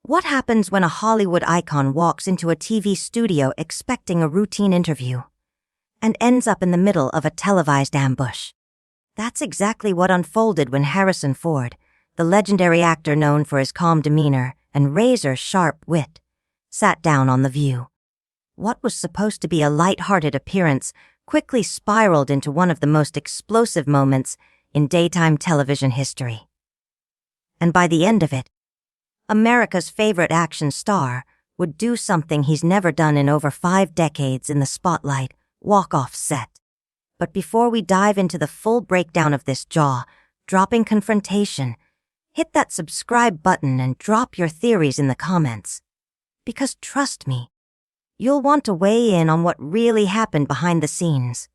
What happens when a Hollywood icon walks into a TV studio expecting a routine interview and ends up in the middle of a televised ambush? That's exactly what unfolded when Harrison Ford, the legendary actor known for his calm demeanor and razor-sharp wit, sat down on The View. What was supposed to be a light-hearted appearance quickly spiraled into one of the most explosive moments in daytime television history. And by the end of it, America's favorite action star would do something he's never done in over 5 decades in the spotlight, walk off set. But before we dive into the full breakdown of this jaw-dropping confrontation, hit that subscribe button and drop your theories in the comments. Because trust me, you'll want to weigh in on what really happened behind the scenes.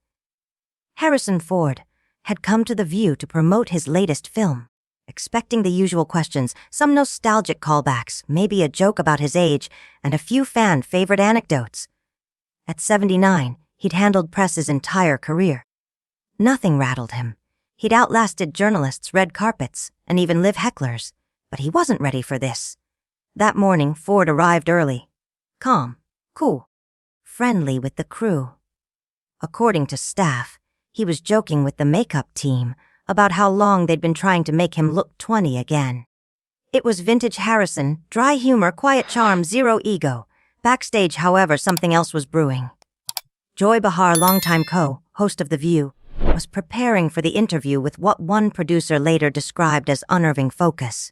Harrison Ford had come to The View to promote his latest film, expecting the usual questions, some nostalgic callbacks, maybe a joke about his age, and a few fan-favorite anecdotes. At 79, he'd handled press's entire career. Nothing rattled him. He'd outlasted journalists, red carpets, and even live hecklers, but he wasn't ready for this. That morning, Ford arrived early. Calm, cool, friendly with the crew. According to staff, he was joking with the makeup team about how long they'd been trying to make him look 20 again. It was vintage Harrison, dry humor, quiet charm, zero ego. Backstage, however, something else was brewing. Joy Behar, longtime co-host of The View, was preparing for the interview with what one producer later described as unnerving focus.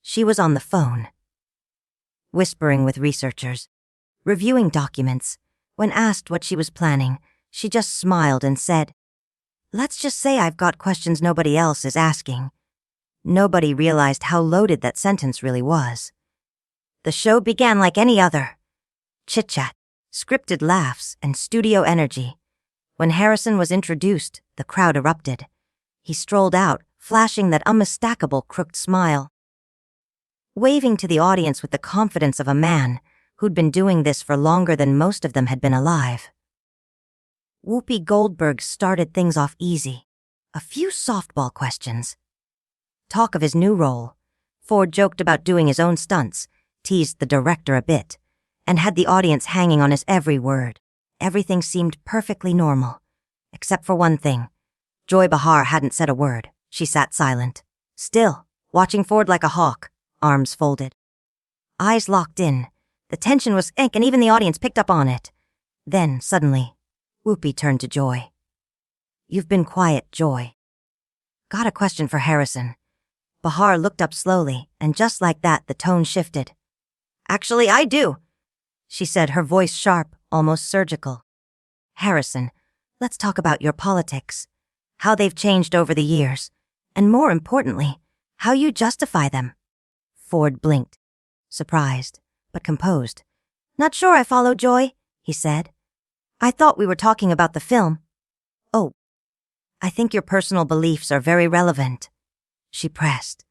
She was on the phone, whispering with researchers, reviewing documents. When asked what she was planning, she just smiled and said, "Let's just say I've got questions nobody else is asking." Nobody realized how loaded that sentence really was. The show began like any other. Chit-chat, scripted laughs, and studio energy. When Harrison was introduced, the crowd erupted. He strolled out, flashing that unmistakable crooked smile, waving to the audience with the confidence of a man who'd been doing this for longer than most of them had been alive. Whoopi Goldberg started things off easy. A few softball questions. Talk of his new role. Ford joked about doing his own stunts, teased the director a bit, and had the audience hanging on his every word. Everything seemed perfectly normal, except for one thing. Joy Behar hadn't said a word. She sat silent, still, watching Ford like a hawk, arms folded, eyes locked in. The tension was thick, and even the audience picked up on it. Then, suddenly, Whoopi turned to Joy. "You've been quiet, Joy. Got a question for Harrison." Behar looked up slowly, and just like that, the tone shifted. "Actually, I do," she said, her voice sharp, almost surgical. "Harrison, let's talk about your politics, how they've changed over the years, and more importantly, how you justify them." Ford blinked, surprised, but composed. "Not sure I follow, Joy," he said. "I thought we were talking about the film." "Oh, I think your personal beliefs are very relevant," she pressed,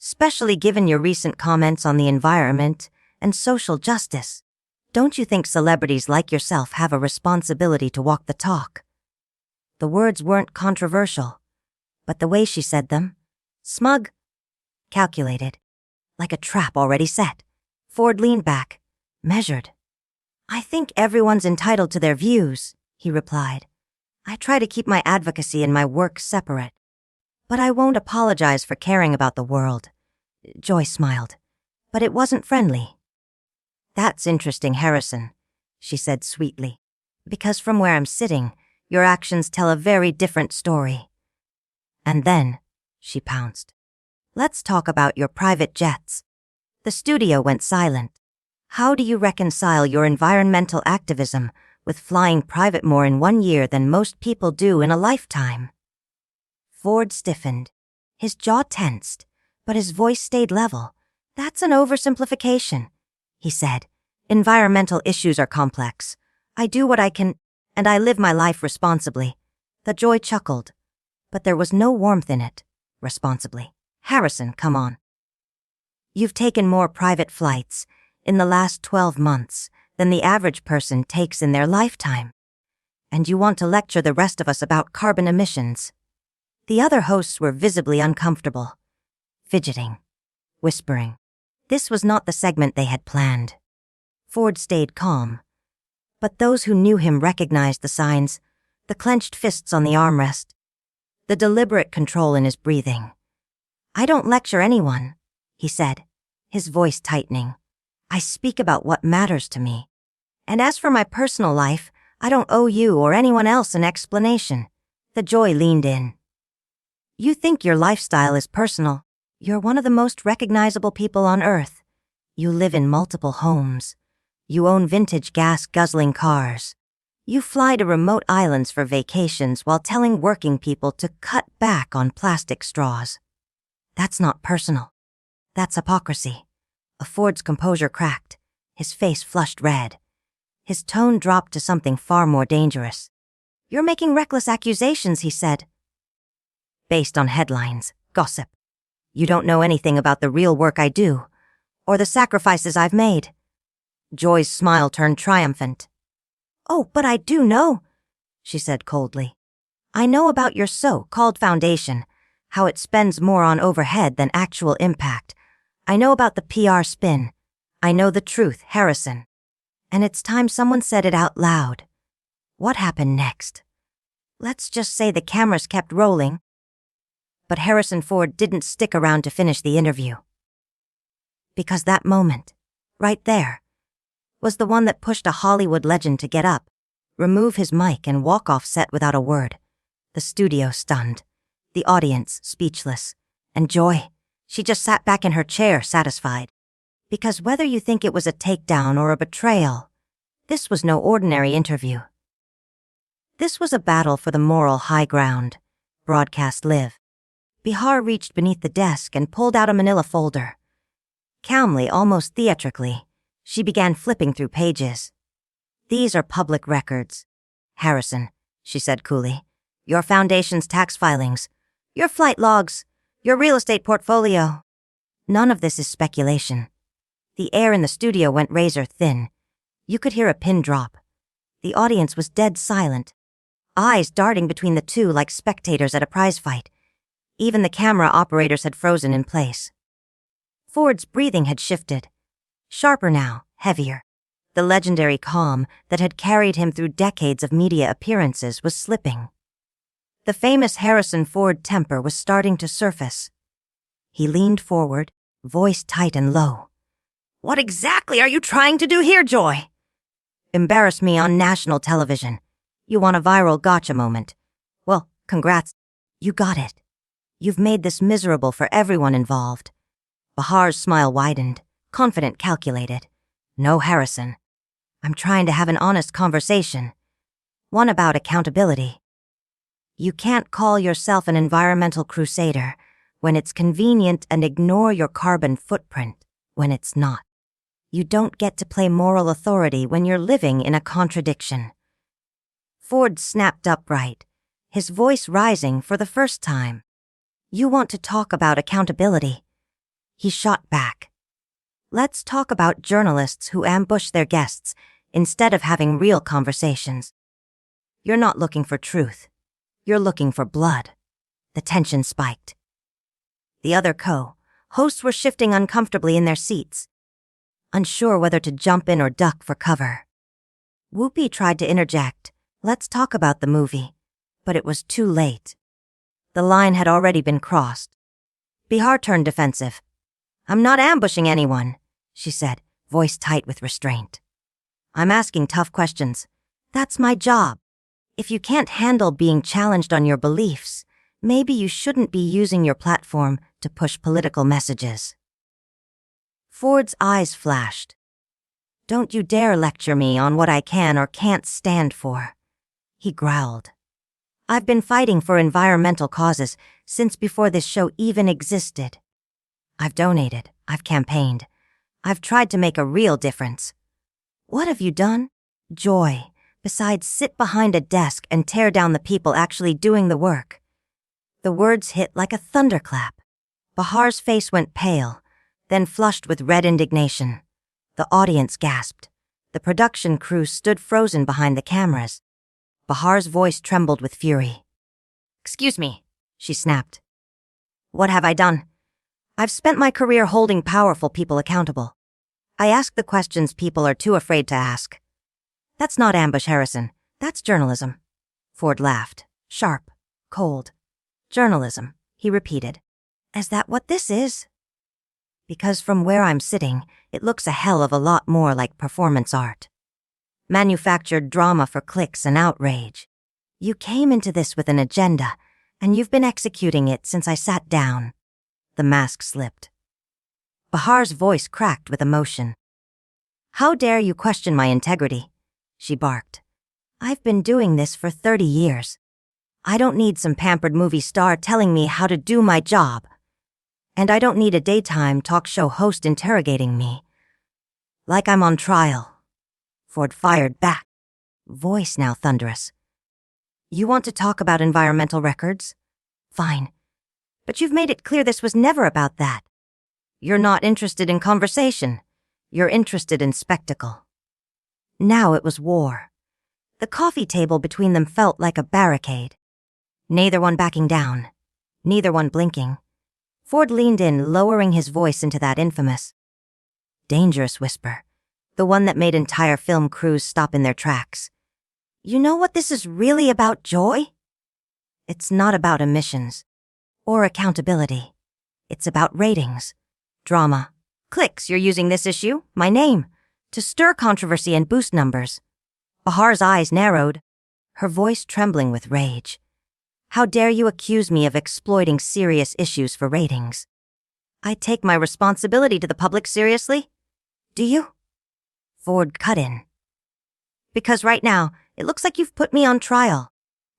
"especially given your recent comments on the environment and social justice. Don't you think celebrities like yourself have a responsibility to walk the talk?" The words weren't controversial, but the way she said them, smug, calculated, like a trap already set. Ford leaned back, measured. "I think everyone's entitled to their views," he replied. "I try to keep my advocacy and my work separate. But I won't apologize for caring about the world." Joy smiled, but it wasn't friendly. "That's interesting, Harrison," she said sweetly, "because from where I'm sitting, your actions tell a very different story." "And then," she pounced, "let's talk about your private jets." The studio went silent. "How do you reconcile your environmental activism with flying private more in 1 year than most people do in a lifetime?" Ford stiffened. His jaw tensed, but his voice stayed level. "That's an oversimplification," he said. "Environmental issues are complex. I do what I can, and I live my life responsibly." The Joy chuckled, but there was no warmth in it. Responsibly. "Harrison, come on. You've taken more private flights in the last 12 months than the average person takes in their lifetime. And you want to lecture the rest of us about carbon emissions." The other hosts were visibly uncomfortable, fidgeting, whispering. This was not the segment they had planned. Ford stayed calm. But those who knew him recognized the signs, the clenched fists on the armrest, the deliberate control in his breathing. "I don't lecture anyone," he said, his voice tightening. "I speak about what matters to me. And as for my personal life, I don't owe you or anyone else an explanation." The Joy leaned in. "You think your lifestyle is personal. You're one of the most recognizable people on Earth. You live in multiple homes. You own vintage gas-guzzling cars. You fly to remote islands for vacations while telling working people to cut back on plastic straws. That's not personal. That's hypocrisy." Ford's composure cracked. His face flushed red. His tone dropped to something far more dangerous. "You're making reckless accusations," he said. "Based on headlines, gossip. You don't know anything about the real work I do, or the sacrifices I've made." Joy's smile turned triumphant. "Oh, but I do know," she said coldly. "I know about your so-called foundation, how it spends more on overhead than actual impact. I know about the PR spin. I know the truth, Harrison. And it's time someone said it out loud. What happened next? Let's just say the cameras kept rolling." But Harrison Ford didn't stick around to finish the interview. Because that moment, right there, was the one that pushed a Hollywood legend to get up, remove his mic, and walk off set without a word. The studio stunned, the audience speechless, and Joy, she just sat back in her chair, satisfied. Because whether you think it was a takedown or a betrayal, this was no ordinary interview. This was a battle for the moral high ground, broadcast live. Behar reached beneath the desk and pulled out a manila folder. Calmly, almost theatrically, she began flipping through pages. "These are public records. Harrison," she said coolly. "Your foundation's tax filings, your flight logs, your real estate portfolio. None of this is speculation." The air in the studio went razor thin. You could hear a pin drop. The audience was dead silent, eyes darting between the two like spectators at a prize fight. Even the camera operators had frozen in place. Ford's breathing had shifted. Sharper now, heavier. The legendary calm that had carried him through decades of media appearances was slipping. The famous Harrison Ford temper was starting to surface. He leaned forward, voice tight and low. "What exactly are you trying to do here, Joy?" "Embarrass me on national television. You want a viral gotcha moment. Well, congrats. You got it. You've made this miserable for everyone involved." Behar's smile widened, confident, calculated. "No, Harrison. I'm trying to have an honest conversation. One about accountability. You can't call yourself an environmental crusader when it's convenient and ignore your carbon footprint when it's not. You don't get to play moral authority when you're living in a contradiction." Ford snapped upright, his voice rising for the first time. "You want to talk about accountability?" He shot back. "Let's talk about journalists who ambush their guests instead of having real conversations. You're not looking for truth. You're looking for blood." The tension spiked. The other hosts were shifting uncomfortably in their seats, unsure whether to jump in or duck for cover. Whoopi tried to interject, "Let's talk about the movie," but it was too late. The line had already been crossed. Behar turned defensive. "I'm not ambushing anyone," she said, voice tight with restraint. "I'm asking tough questions. That's my job. If you can't handle being challenged on your beliefs, maybe you shouldn't be using your platform to push political messages." Ford's eyes flashed. "Don't you dare lecture me on what I can or can't stand for," he growled. "I've been fighting for environmental causes since before this show even existed. I've donated, I've campaigned, I've tried to make a real difference. What have you done, Joy, besides sit behind a desk and tear down the people actually doing the work?" The words hit like a thunderclap. Behar's face went pale, then flushed with red indignation. The audience gasped. The production crew stood frozen behind the cameras. Behar's voice trembled with fury. "Excuse me," she snapped. "What have I done? I've spent my career holding powerful people accountable. I ask the questions people are too afraid to ask. That's not ambush, Harrison. That's journalism. Ford laughed. Sharp. Cold. Journalism, he repeated. Is that what this is? Because from where I'm sitting, it looks a hell of a lot more like performance art. Manufactured drama for clicks and outrage. You came into this with an agenda, and you've been executing it since I sat down. The mask slipped. Behar's voice cracked with emotion. How dare you question my integrity? She barked. I've been doing this for 30 years. I don't need some pampered movie star telling me how to do my job. And I don't need a daytime talk show host interrogating me. Like I'm on trial. Ford fired back, voice now thunderous. You want to talk about environmental records? Fine. But you've made it clear this was never about that. You're not interested in conversation. You're interested in spectacle. Now it was war. The coffee table between them felt like a barricade. Neither one backing down. Neither one blinking. Ford leaned in, lowering his voice into that infamous, dangerous whisper, the one that made entire film crews stop in their tracks. You know what this is really about, Joy? It's not about emissions or accountability. It's about ratings, drama, clicks. You're using this issue, my name, to stir controversy and boost numbers. Behar's eyes narrowed, her voice trembling with rage. How dare you accuse me of exploiting serious issues for ratings? I take my responsibility to the public seriously? Do you? Ford cut in. Because right now, it looks like you've put me on trial.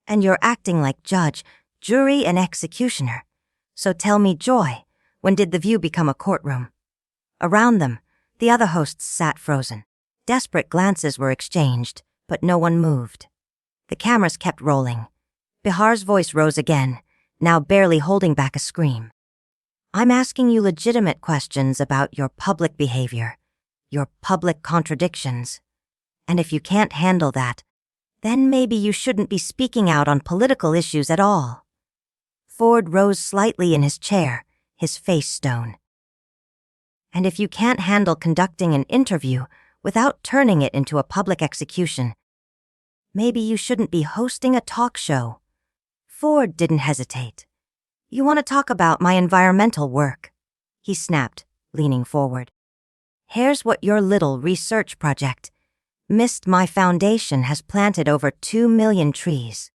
And you're acting like judge, jury, and executioner. So tell me, Joy, when did the view become a courtroom? Around them, the other hosts sat frozen. Desperate glances were exchanged, but no one moved. The cameras kept rolling. Behar's voice rose again, now barely holding back a scream. I'm asking you legitimate questions about your public behavior, your public contradictions. And if you can't handle that, then maybe you shouldn't be speaking out on political issues at all. Ford rose slightly in his chair, his face stone. And if you can't handle conducting an interview without turning it into a public execution, maybe you shouldn't be hosting a talk show. Ford didn't hesitate. You want to talk about my environmental work? He snapped, leaning forward. Here's what your little research project, Missed My Foundation, has planted over 2 million trees.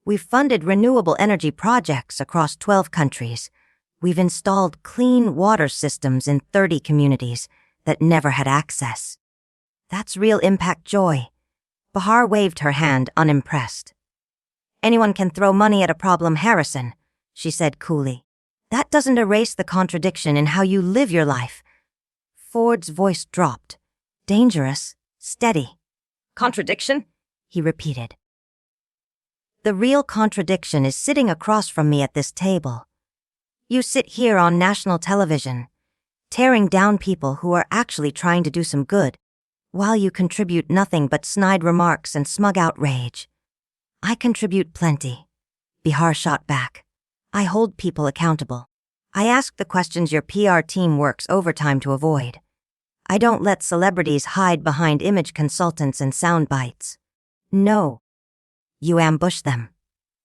We've funded renewable energy projects across 12 countries. We've installed clean water systems in 30 communities that never had access. That's real impact, Joy. Behar waved her hand, unimpressed. Anyone can throw money at a problem, Harrison, she said coolly. That doesn't erase the contradiction in how you live your life. Ford's voice dropped. Dangerous, steady. Contradiction? He repeated. The real contradiction is sitting across from me at this table. You sit here on national television, tearing down people who are actually trying to do some good, while you contribute nothing but snide remarks and smug outrage. I contribute plenty. Behar shot back. I hold people accountable. I ask the questions your PR team works overtime to avoid. I don't let celebrities hide behind image consultants and sound bites. No. You ambush them,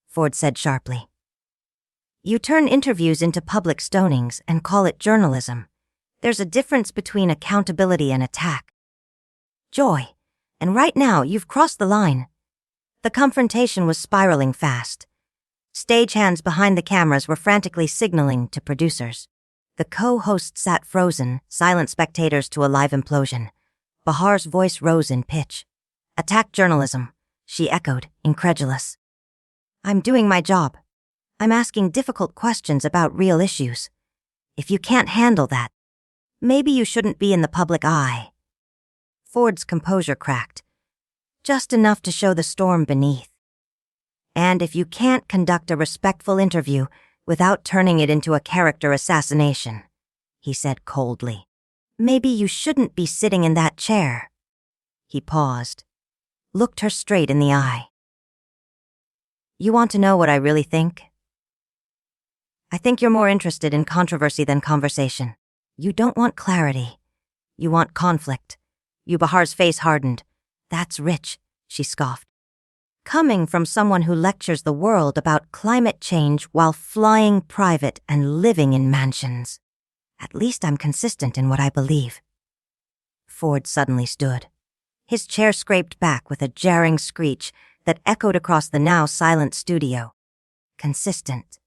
Ford said sharply. You turn interviews into public stonings and call it journalism. There's a difference between accountability and attack. Joy, and right now you've crossed the line. The confrontation was spiraling fast. Stagehands behind the cameras were frantically signaling to producers. The co-hosts sat frozen, silent spectators to a live implosion. Behar's voice rose in pitch. Attack journalism, she echoed, incredulous. I'm doing my job. I'm asking difficult questions about real issues. If you can't handle that, maybe you shouldn't be in the public eye. Ford's composure cracked, just enough to show the storm beneath. And if you can't conduct a respectful interview without turning it into a character assassination, he said coldly, maybe you shouldn't be sitting in that chair. He paused, looked her straight in the eye. You want to know what I really think? I think you're more interested in controversy than conversation. You don't want clarity. You want conflict. Bahar's face hardened. That's rich, she scoffed. Coming from someone who lectures the world about climate change while flying private and living in mansions. At least I'm consistent in what I believe. Ford suddenly stood. His chair scraped back with a jarring screech that echoed across the now silent studio. Consistent.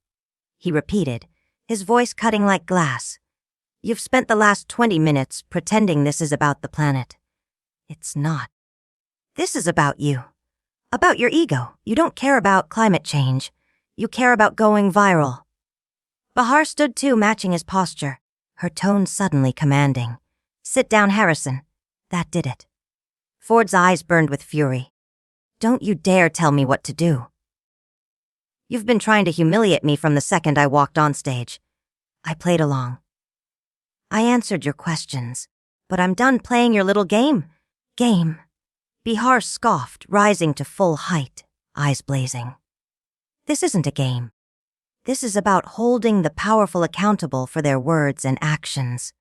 He repeated, his voice cutting like glass. You've spent the last 20 minutes pretending this is about the planet. It's not. This is about you. About your ego. You don't care about climate change. You care about going viral. Behar stood too, matching his posture, her tone suddenly commanding. Sit down, Harrison. That did it. Ford's eyes burned with fury. Don't you dare tell me what to do. You've been trying to humiliate me from the second I walked on stage. I played along. I answered your questions, but I'm done playing your little game. Game. Behar scoffed, rising to full height, eyes blazing. This isn't a game. This is about holding the powerful accountable for their words and actions.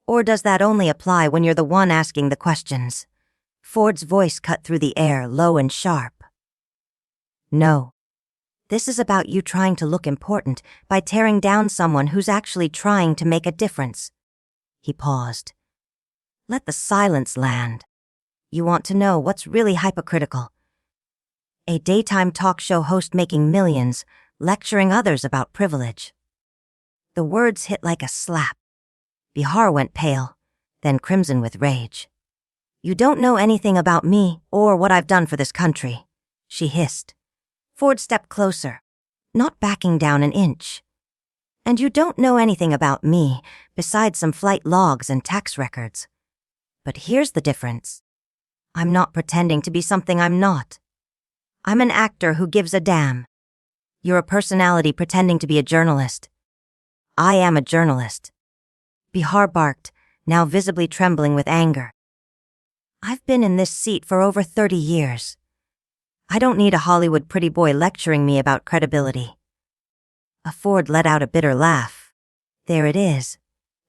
Or does that only apply when you're the one asking the questions? Ford's voice cut through the air, low and sharp. No. This is about you trying to look important by tearing down someone who's actually trying to make a difference. He paused. Let the silence land. You want to know what's really hypocritical. A daytime talk show host making millions, lecturing others about privilege. The words hit like a slap. Behar went pale, then crimson with rage. You don't know anything about me or what I've done for this country, she hissed. Ford stepped closer, not backing down an inch. And you don't know anything about me besides some flight logs and tax records. But here's the difference. I'm not pretending to be something I'm not. I'm an actor who gives a damn. You're a personality pretending to be a journalist. I am a journalist. Behar barked, now visibly trembling with anger. I've been in this seat for over 30 years. I don't need a Hollywood pretty boy lecturing me about credibility. Ford let out a bitter laugh. There it is.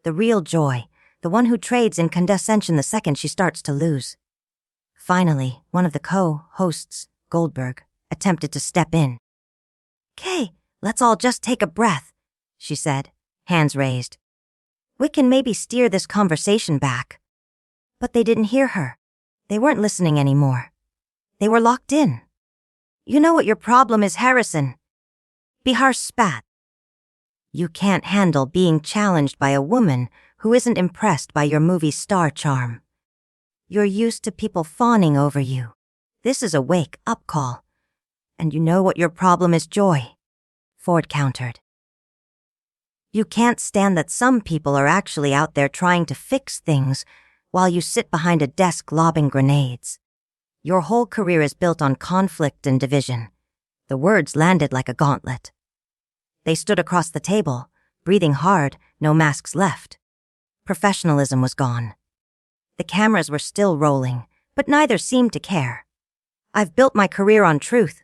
The real Joy, the one who trades in condescension the second she starts to lose. Finally, one of the co-hosts, Goldberg, attempted to step in. "Kay, let's all just take a breath," she said, hands raised. "We can maybe steer this conversation back." But they didn't hear her. They weren't listening anymore. They were locked in. "You know what your problem is, Harrison." Behar spat. "You can't handle being challenged by a woman who isn't impressed by your movie star charm. You're used to people fawning over you. This is a wake-up call. And you know what your problem is, Joy," Ford countered. "You can't stand that some people are actually out there trying to fix things while you sit behind a desk lobbing grenades. Your whole career is built on conflict and division." The words landed like a gauntlet. They stood across the table, breathing hard, no masks left. Professionalism was gone. The cameras were still rolling, but neither seemed to care. "I've built my career on truth,"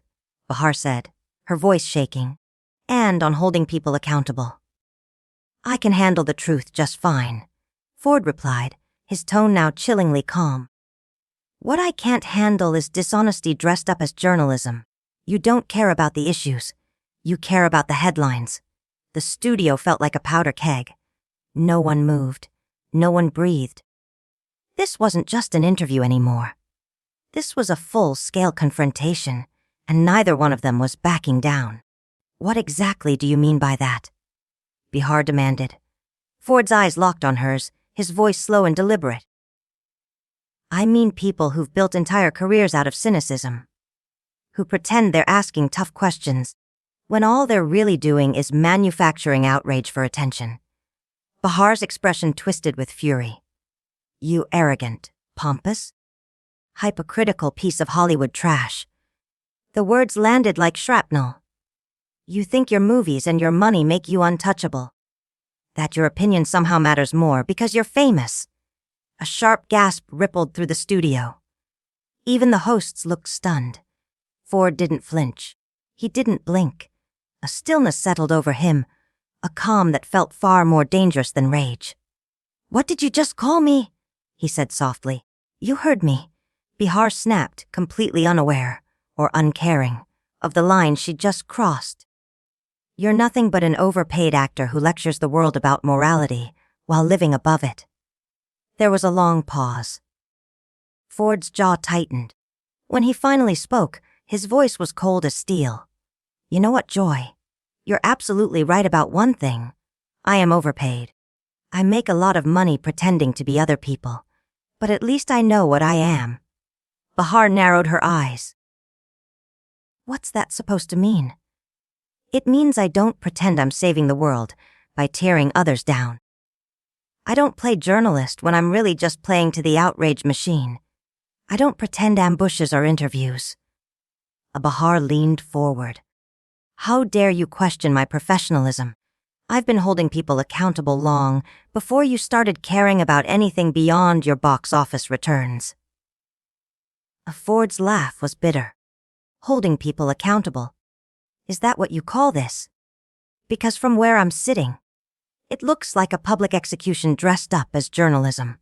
Behar said, her voice shaking, "and on holding people accountable." "I can handle the truth just fine," Ford replied, his tone now chillingly calm. "What I can't handle is dishonesty dressed up as journalism. You don't care about the issues. You care about the headlines." The studio felt like a powder keg. No one moved. No one breathed. This wasn't just an interview anymore. This was a full-scale confrontation, and neither one of them was backing down. "What exactly do you mean by that?" Behar demanded. Ford's eyes locked on hers, his voice slow and deliberate. "I mean people who've built entire careers out of cynicism. Who pretend they're asking tough questions, when all they're really doing is manufacturing outrage for attention." Behar's expression twisted with fury. "You arrogant, pompous, hypocritical piece of Hollywood trash." The words landed like shrapnel. "You think your movies and your money make you untouchable. That your opinion somehow matters more because you're famous." A sharp gasp rippled through the studio. Even the hosts looked stunned. Ford didn't flinch. He didn't blink. A stillness settled over him, a calm that felt far more dangerous than rage. "What did you just call me?" he said softly. "You heard me." Behar snapped, completely unaware, or uncaring, of the line she'd just crossed. "You're nothing but an overpaid actor who lectures the world about morality while living above it." There was a long pause. Ford's jaw tightened. When he finally spoke, his voice was cold as steel. "You know what, Joy? You're absolutely right about one thing. I am overpaid. I make a lot of money pretending to be other people, but at least I know what I am." Behar narrowed her eyes. "What's that supposed to mean?" "It means I don't pretend I'm saving the world by tearing others down. I don't play journalist when I'm really just playing to the outrage machine. I don't pretend ambushes are interviews." Behar leaned forward. "How dare you question my professionalism? I've been holding people accountable long before you started caring about anything beyond your box office returns." Ford's laugh was bitter. "Holding people accountable? Is that what you call this? Because from where I'm sitting, it looks like a public execution dressed up as journalism.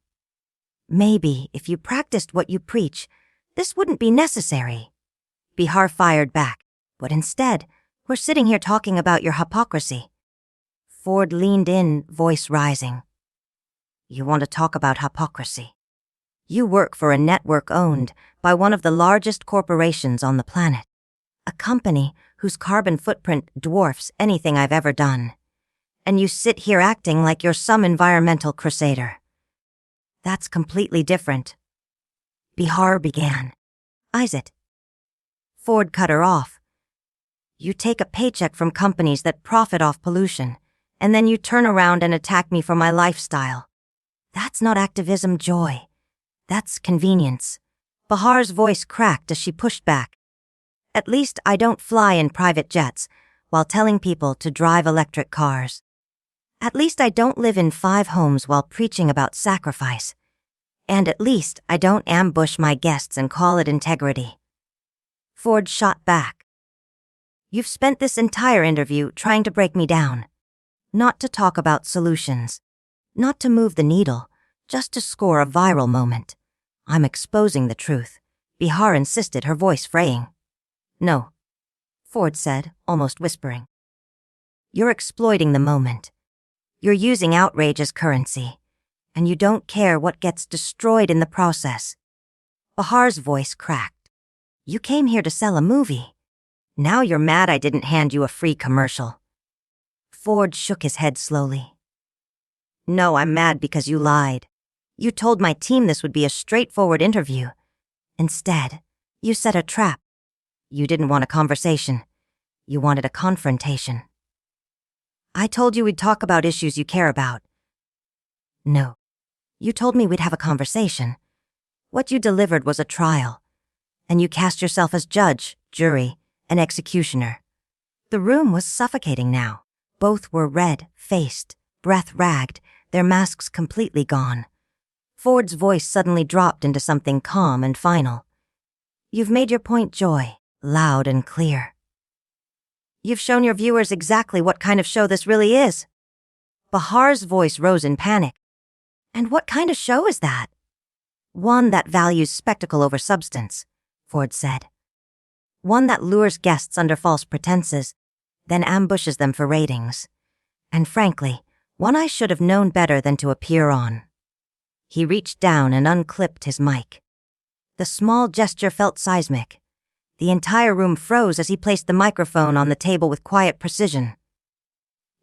Maybe if you practiced what you preach, this wouldn't be necessary." Behar fired back. "But instead, we're sitting here talking about your hypocrisy." Ford leaned in, voice rising. "You want to talk about hypocrisy? You work for a network owned by one of the largest corporations on the planet, a company whose carbon footprint dwarfs anything I've ever done. And you sit here acting like you're some environmental crusader. That's completely different." Behar began. "Is it?" Ford cut her off. "You take a paycheck from companies that profit off pollution, and then you turn around and attack me for my lifestyle. That's not activism, Joy. That's convenience." Behar's voice cracked as she pushed back. "At least I don't fly in private jets while telling people to drive electric cars. At least I don't live in 5 homes while preaching about sacrifice. And at least I don't ambush my guests and call it integrity." Ford shot back. "You've spent this entire interview trying to break me down. Not to talk about solutions. Not to move the needle, just to score a viral moment. I'm exposing the truth." Behar insisted, her voice fraying. "No," Ford said, almost whispering. "You're exploiting the moment. You're using outrage as currency, and you don't care what gets destroyed in the process." Behar's voice cracked. "You came here to sell a movie. Now you're mad I didn't hand you a free commercial." Ford shook his head slowly. "No, I'm mad because you lied. You told my team this would be a straightforward interview. Instead, you set a trap. You didn't want a conversation. You wanted a confrontation. I told you we'd talk about issues you care about. No, you told me we'd have a conversation. What you delivered was a trial, and you cast yourself as judge, jury, and executioner." The room was suffocating now. Both were red-faced, breath-ragged, their masks completely gone. Ford's voice suddenly dropped into something calm and final. "You've made your point, Joy, loud and clear. You've shown your viewers exactly what kind of show this really is." Behar's voice rose in panic. "And what kind of show is that?" "One that values spectacle over substance," Ford said. "One that lures guests under false pretenses, then ambushes them for ratings. And frankly, one I should have known better than to appear on." He reached down and unclipped his mic. The small gesture felt seismic. The entire room froze as he placed the microphone on the table with quiet precision.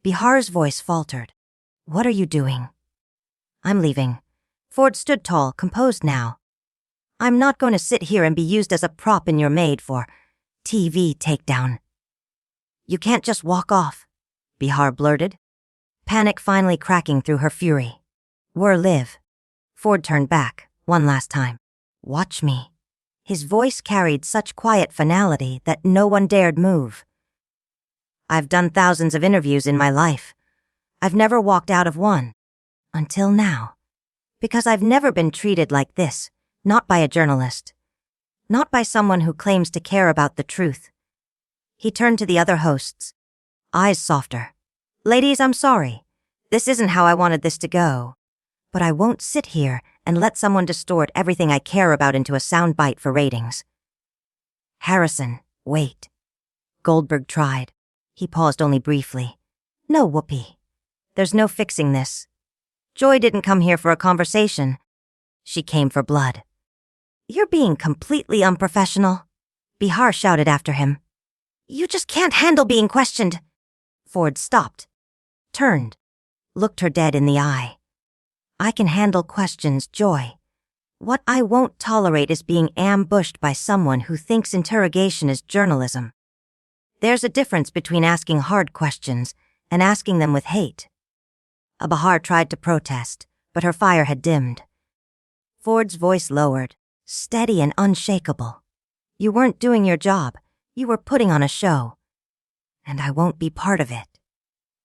Behar's voice faltered. "What are you doing?" "I'm leaving." Ford stood tall, composed now. "I'm not going to sit here and be used as a prop in your made for TV takedown." "You can't just walk off," Behar blurted, panic finally cracking through her fury. "We're live." Ford turned back, one last time. "Watch me." His voice carried such quiet finality that no one dared move. "I've done thousands of interviews in my life. I've never walked out of one. Until now. Because I've never been treated like this, not by a journalist. Not by someone who claims to care about the truth." He turned to the other hosts. Eyes softer, Ladies, I'm sorry. This isn't how I wanted this to go. But I won't sit here and let someone distort everything I care about into a soundbite for ratings. Harrison, wait. Goldberg tried. He paused only briefly. No, Whoopi. There's no fixing this. Joy didn't come here for a conversation. She came for blood. You're being completely unprofessional, Behar shouted after him. You just can't handle being questioned. Ford stopped, turned, looked her dead in the eye. I can handle questions, Joy. What I won't tolerate is being ambushed by someone who thinks interrogation is journalism. There's a difference between asking hard questions and asking them with hate. Behar tried to protest, but her fire had dimmed. Ford's voice lowered, steady and unshakable. You weren't doing your job. You were putting on a show. And I won't be part of it.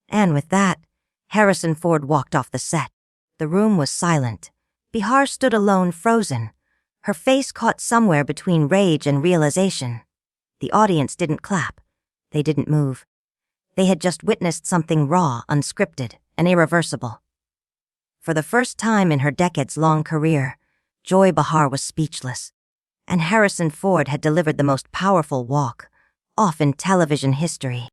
And with that, Harrison Ford walked off the set. The room was silent. Behar stood alone, frozen. Her face caught somewhere between rage and realization. The audience didn't clap. They didn't move. They had just witnessed something raw, unscripted, and irreversible. For the first time in her decades-long career, Joy Behar was speechless. And Harrison Ford had delivered the most powerful walk, off in television history.